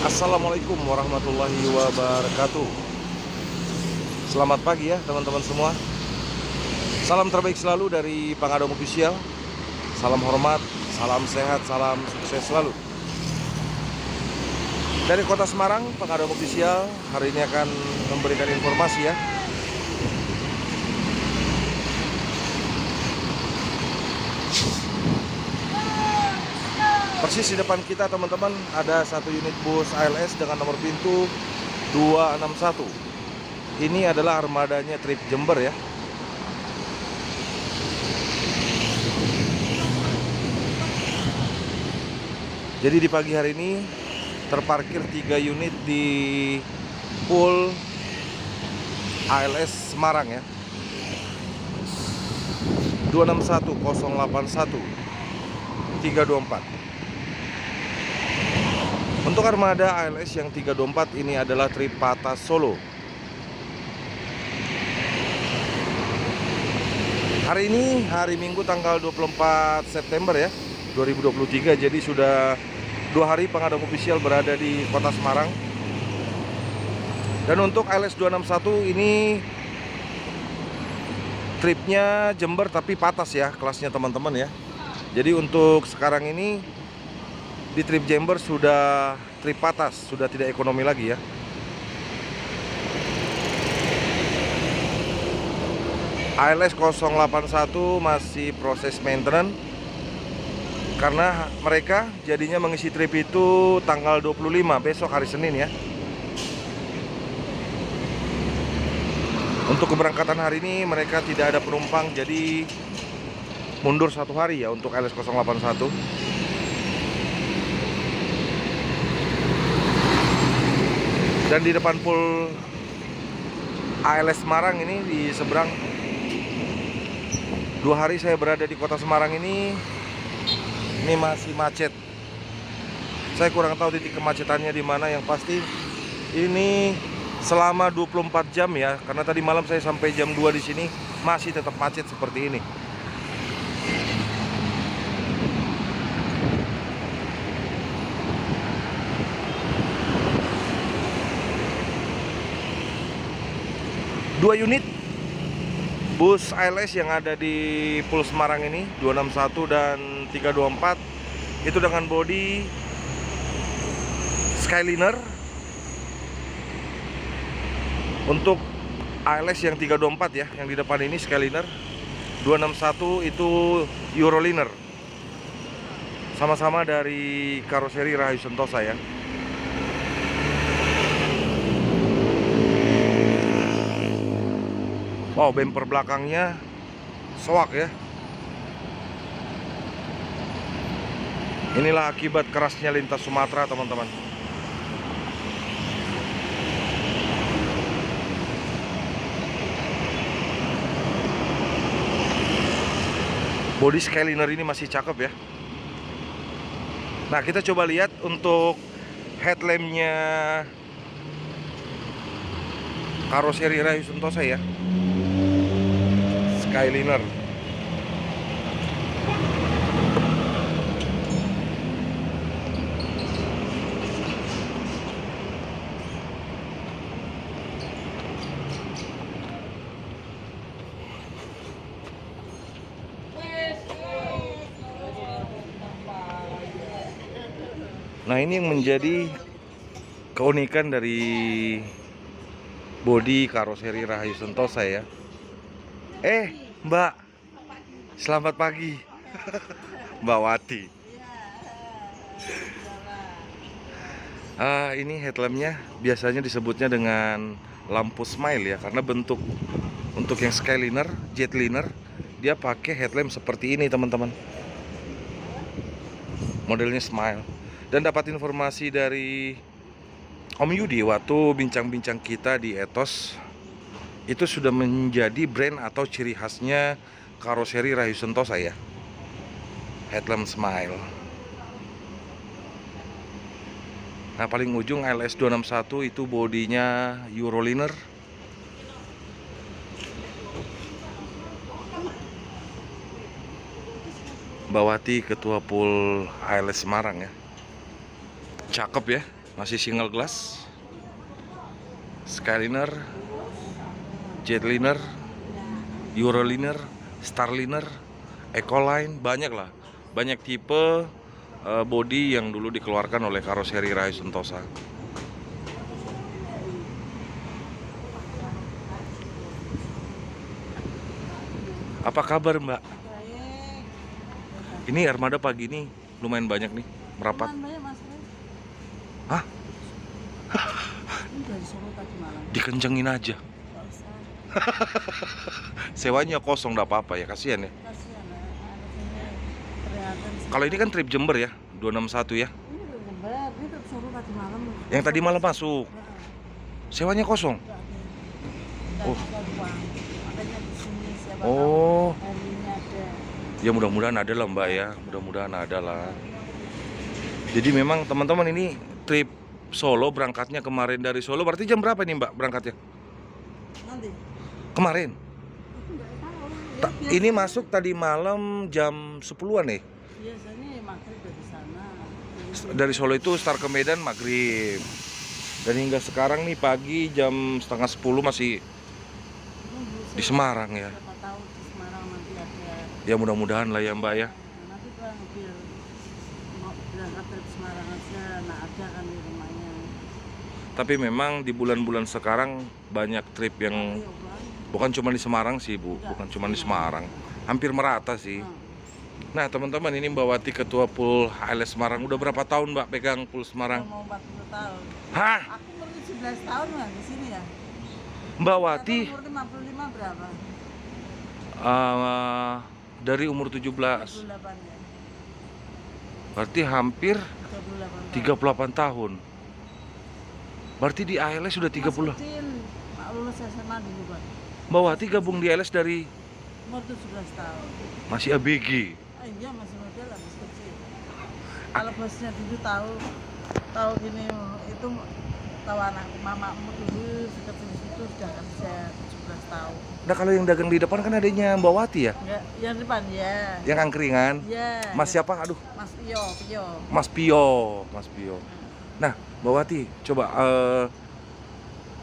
Assalamualaikum warahmatullahi wabarakatuh. Selamat pagi ya teman-teman semua. Salam terbaik selalu dari Pangadom Official. Salam hormat, salam sehat, salam sukses selalu. Dari Kota Semarang, Pangadom Official hari ini akan memberikan informasi ya. Persis di depan kita teman-teman ada satu unit bus ALS dengan nomor pintu 261. Ini adalah armadanya trip Jember ya. Jadi di pagi hari ini terparkir 3 unit di pool ALS Semarang ya. 261 081 324. Untuk armada ALS yang 324 ini adalah trip Patas Solo. Hari ini hari Minggu tanggal 24 September ya 2023. Jadi sudah 2 hari Pangadom Official berada di Kota Semarang. Dan untuk ALS 261 ini tripnya Jember tapi Patas ya kelasnya teman-teman ya. Jadi untuk sekarang ini di trip Jember sudah trip Patas, sudah tidak ekonomi lagi ya. ALS 081 masih proses maintenance karena mereka jadinya mengisi trip itu tanggal 25 besok hari Senin ya. Untuk keberangkatan hari ini mereka tidak ada penumpang, jadi mundur 1 hari ya untuk ALS 081. Dan di depan pool ALS Semarang ini di seberang, 2 hari saya berada di Kota Semarang ini masih macet. Saya kurang tahu titik kemacetannya di mana, yang pasti ini selama 24 jam ya. Karena tadi malam saya sampai jam 2 di sini masih tetap macet seperti ini. Dua unit bus ALS yang ada di pool Semarang ini 261 dan 324 itu dengan bodi Skyliner. Untuk ALS yang 324 ya, yang di depan ini Skyliner, 261 itu Euroliner. Sama-sama dari karoseri Rahayu Sentosa ya. Wow, bumper belakangnya soak ya. Inilah akibat kerasnya lintas Sumatera teman-teman. Bodi Skyliner ini masih cakep ya. Nah, kita coba lihat untuk headlampnya karoseri Rahayu Sentosa ya, Skyliner. Nah, ini yang menjadi keunikan dari bodi karoseri Rahayu Sentosa ya. Mbak, selamat pagi. Mbak Wati. Ini headlampnya biasanya disebutnya dengan lampu smile ya, karena bentuk untuk yang Skyliner, Jetliner, dia pakai headlamp seperti ini teman-teman. Modelnya smile. Dan dapat informasi dari Om Yudi waktu bincang-bincang kita di Ethos, itu sudah menjadi brand atau ciri khasnya karoseri Rahayu Sentosa ya, headlamp smile. Nah, paling ujung ALS 261 itu bodinya Euroliner. Mbak Wati, Ketua Pool ALS Semarang ya. Cakep ya. Masih single glass, Skyliner, Jetliner, Euroliner, Starliner, Ecoline, banyak lah. Banyak tipe bodi yang dulu dikeluarkan oleh karoseri Rahayu Sentosa. Apa kabar Mbak? Ini armada pagi ini lumayan banyak nih, merapat. Hah? Dikencengin aja. Sewanya kosong, enggak apa-apa ya, kasihan ya. Kalau ini kan trip Jember ya, 261 ya. Yang tadi malam masuk. Sewanya kosong. Oh. Oh. Ya mudah-mudahan ada lah Mbak ya, mudah-mudahan ada lah. Jadi memang teman-teman ini trip Solo, berangkatnya kemarin dari Solo. Berarti jam berapa nih Mbak berangkatnya? Nanti. Kemarin? Ini masuk tadi malam jam 10-an nih. Biasanya maghrib dari sana. Dari Solo itu start ke Medan maghrib. Dan hingga sekarang nih pagi jam setengah 10 masih di Semarang ya. Berapa tahun di Semarang nanti ada. Ya mudah-mudahan lah ya Mbak ya. Nanti kan mobil mau berangkat dari Semarang aja, nah ada kan di rumahnya. Tapi memang di bulan-bulan sekarang banyak trip yang bukan cuma di Semarang sih Bu, bukan cuma di Semarang, hampir merata sih. Nah teman-teman, ini Mbak Wati ketua Pool HLS Semarang. Udah berapa tahun Mbak pegang Pool Semarang? Mau 40 tahun. Hah? Aku umur 17 tahun nggak di sini ya. Mbak Wati Umur 55 berapa? Dari umur 17, 38 ya. berarti hampir 38 tahun. Berarti di ALS sudah 30. Mas kecil, lulus SMA dulu Pak. Mbak Wati gabung di ALS dari Umur 17 tahun. masih ABG. Iya masih muda lah, masih kecil. Kalau bosnya dulu tahu gini itu tahu anak mamamu dulu kecil situ sudah kerja 17 tahun. Nah kalau yang dagang di depan kan adanya Mbak Wati ya? Enggak, yang depan ya. Yang angkringan? Iya. Mas siapa? Aduh. Mas Pio. Mas Pio. Nah Mbak Wati, coba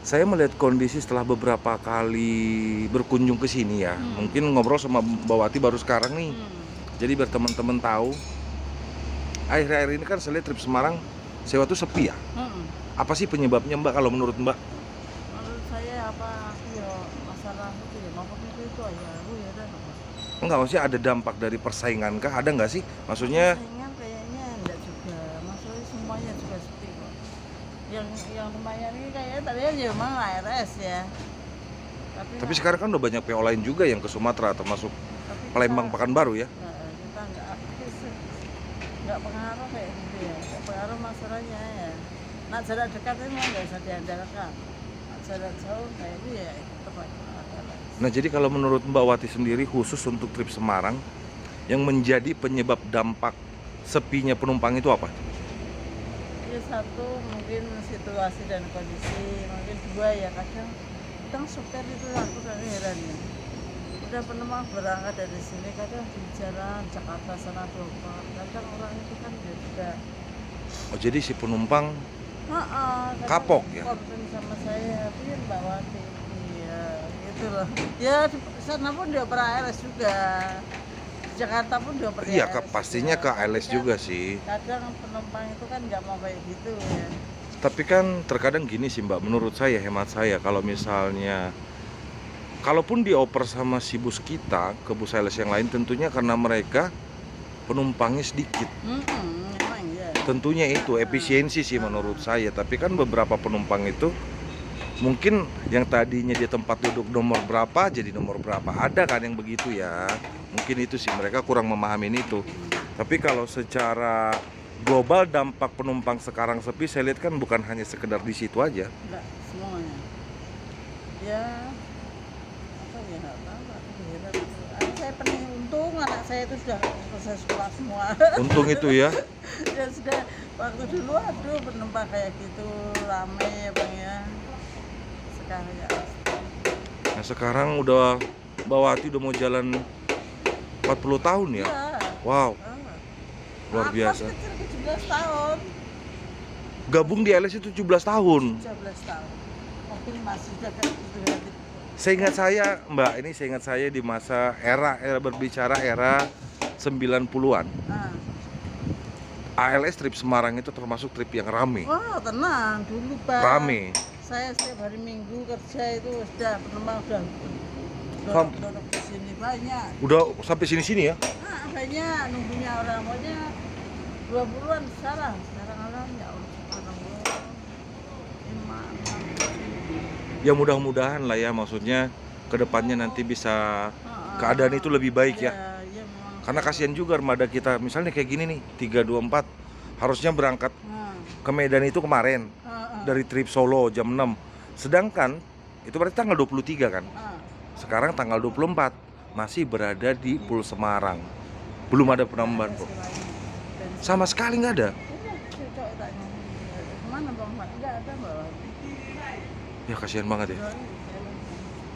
saya melihat kondisi setelah beberapa kali berkunjung ke sini ya. Mungkin ngobrol sama Mbak Wati baru sekarang nih. Jadi biar teman-teman tahu, akhir-akhir ini kan saya lihat trip Semarang sewa tuh sepi ya. Apa sih penyebabnya Mbak kalau menurut Mbak? Menurut saya apa ya masalah itu ya, maksudnya itu aja ya dan apa? Enggak, maksudnya ada dampak dari persaingan kah? Ada nggak sih? Maksudnya Persaingan kayaknya enggak juga. Maksudnya semuanya juga sepi kok. Yang lumayan ini kayaknya tadinya ya memang ARS ya. tapi sekarang kan udah banyak PO lain juga yang ke Sumatera, termasuk Palembang, Pekanbaru ya. Kita nggak aktif, nggak pengaruh kayak gitu ya. Nggak pengaruh masalahnya ya. Nah jarak dekat itu memang nggak bisa diandalkan. Nah, jarak jauh kayak itu ya tetap ada. Nah jadi kalau menurut Mbak Wati sendiri khusus untuk trip Semarang, yang menjadi penyebab dampak sepinya penumpang itu apa? Ya satu mungkin situasi dan kondisi, mungkin dua ya kadang supir itu aku kan heran ya. Udah penumpang berangkat dari sini kadang di jalan Jakarta sana Bogor, kadang orang itu kan juga. Oh jadi si penumpang kapok ya? Komplain sama saya, tapi Mbak Wati, iya gitu loh. Ya di sana pun dia ALS juga. Jakarta pun dia Iya, pastinya ke ALS juga sih. Kadang penumpang itu kan nggak mau kayak gitu ya. Tapi kan terkadang gini sih Mbak, menurut saya, hemat saya, kalau misalnya kalaupun dioper sama si bus kita ke bus ALS yang lain, tentunya karena mereka penumpangnya sedikit. Memang ya. Tentunya itu efisiensi sih menurut saya. Tapi kan beberapa penumpang itu mungkin yang tadinya di tempat duduk nomor berapa jadi nomor berapa, ada kan yang begitu ya. Mungkin itu sih, mereka kurang memahami itu. Tapi kalau secara global dampak penumpang sekarang sepi, saya lihat kan bukan hanya sekedar di situ aja. Enggak semuanya. Ya apa ya nggak tahu. Saya pening, untung anak saya itu sudah selesai sekolah semua. Untung itu ya. Ya sudah, waktu dulu aduh penumpang kayak gitu rame ya Bang ya. Sekarang ya. Nah sekarang udah Mbak Wati udah mau jalan 40 tahun ya. Iya. Wow. Luar biasa. Kecil 17 tahun. Gabung di ALS itu 17 tahun. 13 tahun. Mungkin masih dapat gitu. Seingat saya, Mbak, ini seingat saya di masa era berbicara era 90-an. Ah. ALS trip Semarang itu termasuk trip yang rame. Wah, tenang dulu, Pak. Rame. Saya setiap hari Minggu kerja itu sudah penumpang udah dorong ke sini banyak. Udah sampai sini-sini ya? Nah, banyak nunggunya orang pokoknya 20-an sekarang orang ya Allah. Iman. Ya mudah-mudahan lah ya, maksudnya kedepannya nanti bisa keadaan itu lebih baik ya. Ya memang. Karena kasihan juga armada kita, misalnya kayak gini nih 324 harusnya berangkat ke Medan itu kemarin dari trip Solo jam 6. Sedangkan itu berarti tanggal 23 kan. Sekarang tanggal 24 masih berada di Pul Semarang. Belum ada penambahan kok. Sama sekali nggak ada. Mana Bang Mat? Nggak ada, Mbak. Ya kasihan banget ya.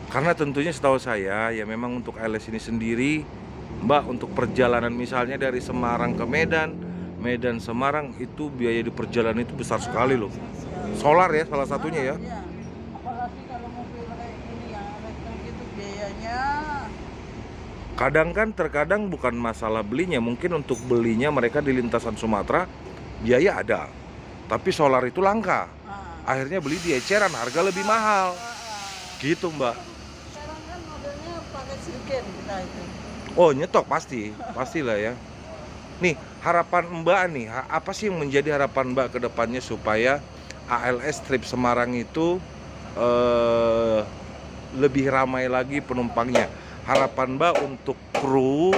Karena tentunya setahu saya ya memang untuk ALS ini sendiri, Mbak, untuk perjalanan misalnya dari Semarang ke Medan, Medan Semarang itu biaya di perjalanan itu besar sekali loh. Solar ya salah satunya ya. Iya. Apalagi kalau mobil kayak gini yang elektrik itu biayanya. Kadang kan terkadang bukan masalah belinya, mungkin untuk belinya mereka di lintasan Sumatera biaya ada. Tapi solar itu langka. Akhirnya beli di eceran, harga lebih mahal. Gitu, Mbak. Sekarang kan modelnya pakai silken kita itu. Oh, nyetok pasti, pastilah ya. Nih, harapan Mbak nih, apa sih yang menjadi harapan Mbak ke depannya supaya ALS Trip Semarang itu lebih ramai lagi penumpangnya? Harapan Mbak untuk kru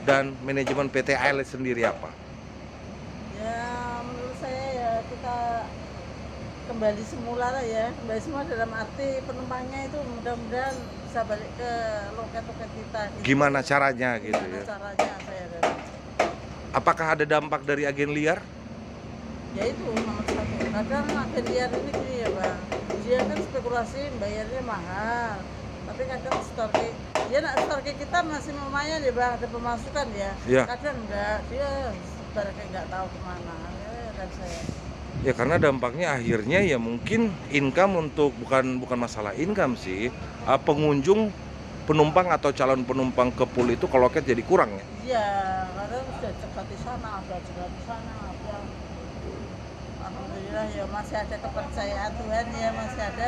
dan manajemen PT ALS sendiri apa? Ya, menurut saya ya kita kembali semula lah ya. Kembali semula dalam arti penumpangnya itu mudah-mudahan bisa balik ke loket-loket kita. Gitu. Gimana caranya gitu Gimana ya? caranya saya dan Apakah ada dampak dari agen liar? ya itu nomor satu. Kadang agen liar ini gini ya Bang, dia kan spekulasi bayarnya mahal, tapi kadang storge dia nak storge kita masih lumayan ya Bang, ada pemasukan ya. Iya. Kadang enggak, dia sebenarnya nggak tahu kemana ya kan saya. Ya karena dampaknya akhirnya ya mungkin income untuk bukan masalah income sih, pengunjung penumpang atau calon penumpang ke pool itu ke loket jadi kurang ya. Iya, kadang sudah cepat di sana, sudah cepat di sana. Ya. Alhamdulillah ya masih ada kepercayaan Tuhan ya, masih ada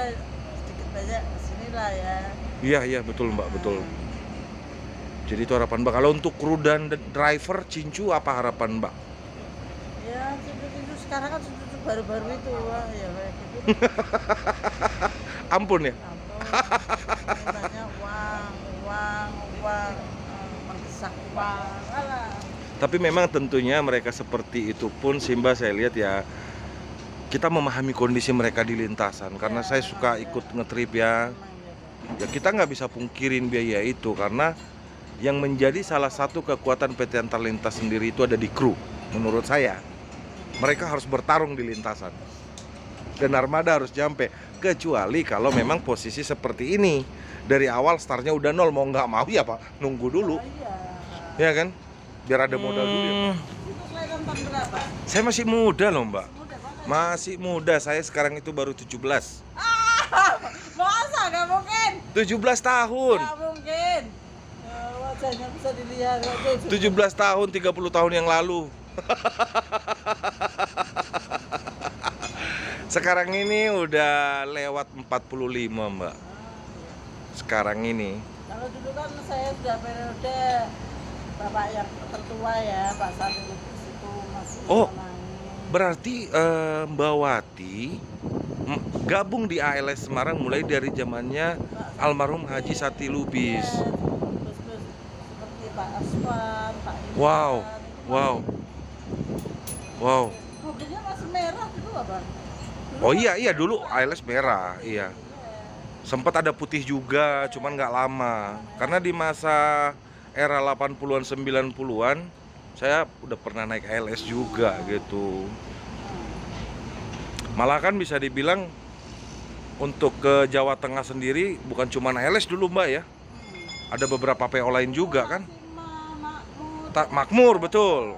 sedikit banyak sinilah ya. Iya betul Mbak, betul. Jadi itu harapan Mbak. Kalau untuk kru dan driver Cincu apa harapan Mbak? Ya cucu sekarang kan cucu baru-baru itu wah ya kayak gitu. Ampun ya. Ampun, mintanya uang, mendesak uang, alah. Tapi memang tentunya mereka seperti itu pun Simba saya lihat ya, kita memahami kondisi mereka di lintasan. Karena saya suka ikut ngetrip ya. Ya kita nggak bisa pungkirin biaya itu karena yang menjadi salah satu kekuatan PT Antar Lintas sendiri itu ada di kru. Menurut saya mereka harus bertarung di lintasan dan armada harus nyampe, kecuali kalau memang posisi seperti ini dari awal startnya udah nol, mau nggak mau ya Pak nunggu dulu. Ya kan, biar ada modal dulu ya Pak. Saya masih muda loh Mbak, masih muda. Saya sekarang itu baru 17. Masa nggak mungkin? 17 tahun. Nggak mungkin. Wajahnya bisa dilihat. 17 tahun, 30 tahun yang lalu. Sekarang ini udah lewat 45 Mbak. Sekarang ini. Kalau dulu kan saya sudah periode bapak yang tertua ya, Pak Sandi Lubis itu masih menangis. Berarti Mbak Wati gabung di ALS Semarang mulai dari zamannya almarhum Haji Sati Lubis. Terus seperti Pak Aswan, Pak Iwan. Wow. Mobilnya masih merah dulu Bang. Oh iya dulu ALS merah, iya. Sempat ada putih juga, cuman nggak lama. Karena di masa era 80-an 90-an saya udah pernah naik ALS juga gitu. Malah kan bisa dibilang untuk ke Jawa Tengah sendiri bukan cuma ALS dulu Mbak ya. Ada beberapa PO lain juga kan. Makmur betul.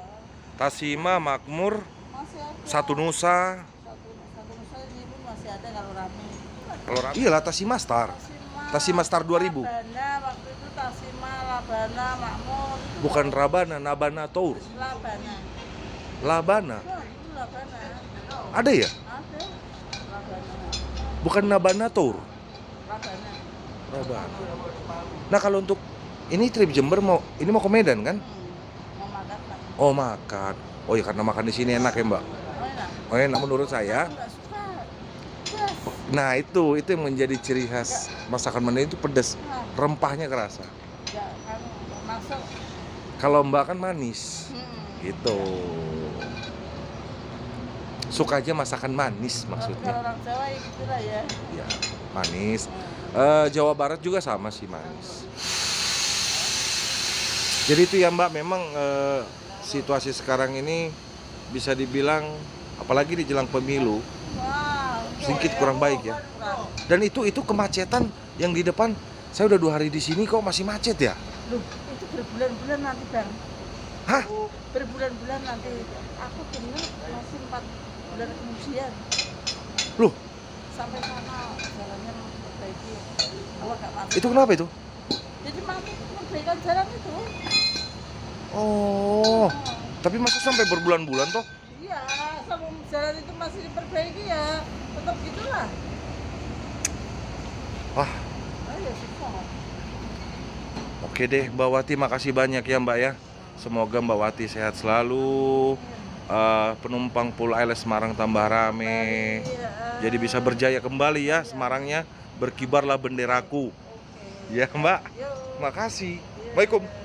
Tasima, Makmur, Satu Nusa. ada kalau rame. Kalau iyalah Tasimastar. Tasimastar 2000. Labana waktu itu Tasima, Labana, Makmur. Itu Bukan Rabana, Nabana Tour. Labana. Labana. Oh, itu Labana. Ada ya? Ada. Labana. Bukan Nabana Tour. Labana. Rabana. Nah, kalau untuk ini trip Jember mau ke Medan kan? Mau makan Pak? Oh, makan. Oh ya, karena makan di sini enak ya, Mbak. Oh enak. Oh, enak menurut saya. Aku nggak suka. Pedas. Nah, itu yang menjadi ciri khas masakan Medan itu pedas. Nah, Rempahnya kerasa. ya kan masuk. Kalau Mbak kan manis. Gitu. Sukanya masakan manis Kalau maksudnya. orang Jawa ya gitulah ya. Ya, manis. Jawa Barat juga sama sih manis. Jadi itu ya Mbak, memang situasi sekarang ini bisa dibilang apalagi di jelang pemilu Wah, sedikit kurang baik ya. Dan itu kemacetan yang di depan, saya udah 2 hari di sini kok masih macet ya? Loh, itu berbulan-bulan nanti Bang. Hah? Berbulan-bulan nanti. Aku dengar masih 4 bulan kemudian. Loh, Sampai sana jalannya memperbaiki. Kalau nggak macet. itu kenapa itu? Jadi masih perbaikan jalan itu. Oh, tapi masa sampai berbulan-bulan toh? Iya, sama jalan itu masih diperbaiki ya. Tetap gitulah. Wah, Ayo susah. oke deh Mbak Wati, makasih banyak ya Mbak ya. Semoga Mbak Wati sehat selalu. Penumpang Pulau Isles Semarang tambah rame. Jadi bisa berjaya kembali ya Semarangnya. Berkibarlah benderaku. Ya Mbak, Yuk. makasih. Waalaikumsalam.